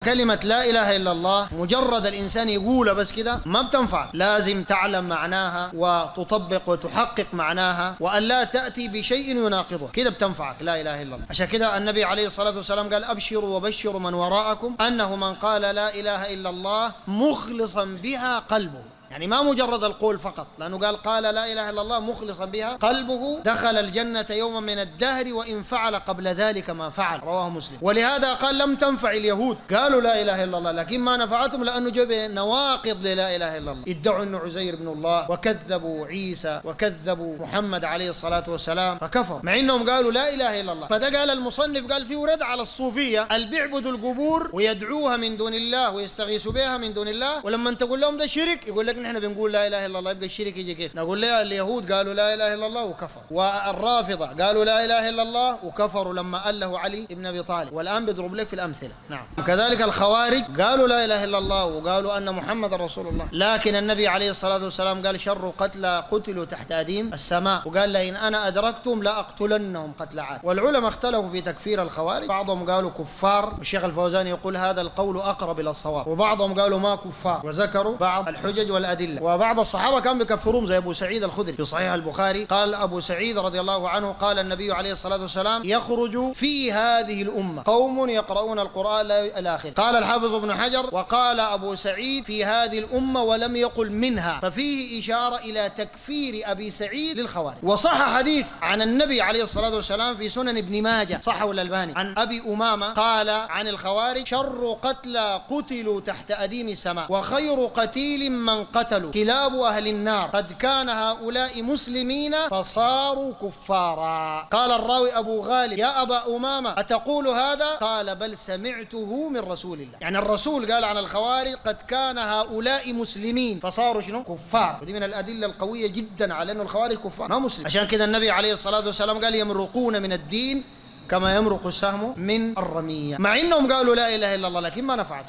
فكلمة لا إله إلا الله مجرد الإنسان يقولها بس كده ما بتنفع، لازم تعلم معناها وتطبق وتحقق معناها، وأن لا تأتي بشيء يناقضه، كده بتنفعك لا إله إلا الله. عشان كده النبي عليه الصلاة والسلام قال أبشروا وبشروا من وراءكم أنه من قال لا إله إلا الله مخلصا بها قلبه، يعني ما مجرد القول فقط، لأنه قال لا إله إلا الله مخلصا بها قلبه دخل الجنة يوما من الدهر وإن فعل قبل ذلك ما فعل، رواه مسلم. ولهذا قال لم تنفع اليهود، قالوا لا إله إلا الله لكن ما نفعتهم لأنه جاب نواقض للا إله إلا الله، ادعوا أنه عزير بن الله وكذبوا عيسى وكذبوا محمد عليه الصلاة والسلام فكفر، مع أنهم قالوا لا إله إلا الله. فده قال المصنف قال فيه رد على الصوفية اللي بيعبدوا القبور ويدعوها من دون الله ويستغيثوا بها من دون الله، ولما تقول لهم ده شرك يقول لك نحن بنقول لا اله الا الله، يبقى الشرك يجي كيف؟ نقول لها اليهود قالوا لا اله الا الله وكفروا، والرافضه قالوا لا اله الا الله وكفروا لما أله علي ابن ابي طالب، والان بيضرب لك في الامثله. نعم. وكذلك الخوارج قالوا لا اله الا الله وقالوا ان محمد رسول الله، لكن النبي عليه الصلاه والسلام قال شر قتلى قتلوا تحت اديم السماء، وقال لئن انا ادركتم لاقتلنهم قتل عاد. والعلماء اختلفوا في تكفير الخوارج، بعضهم قالوا كفار، والشيخ الفوزان يقول هذا القول اقرب الى الصواب، وبعضهم قالوا ما كفار، وذكروا بعض الحجج والادله. وبعض الصحابة كانوا بيكفرون زي أبو سعيد الخدري في صحيح البخاري، قال أبو سعيد رضي الله عنه قال النبي عليه الصلاة والسلام يخرج في هذه الأمة قوم يقرؤون القرآن إلى آخره. قال الحافظ ابن حجر وقال أبو سعيد في هذه الأمة ولم يقل منها، ففيه إشارة إلى تكفير أبي سعيد للخوارج. وصح حديث عن النبي عليه الصلاة والسلام في سنن ابن ماجه صحه الألباني عن أبي أمامة قال عن الخوارج شر قتلى قتلوا تحت أديم السماء وخير قتيل من قتلوا كلاب أهل النار قد كان هؤلاء مسلمين فصاروا كفارا. قال الراوي أبو غالب يا أبا أمامة أتقول هذا؟ قال بل سمعته من رسول الله، يعني الرسول قال عن الخوارج قد كان هؤلاء مسلمين فصاروا شنو؟ كفار. ودي من الأدلة القوية جدا على أن الخوارج كفار ما مسلم. عشان كده النبي عليه الصلاة والسلام قال يمرقون من الدين كما يمرق السهم من الرمية، مع إنهم قالوا لا إله إلا الله لكن ما نفعتهم.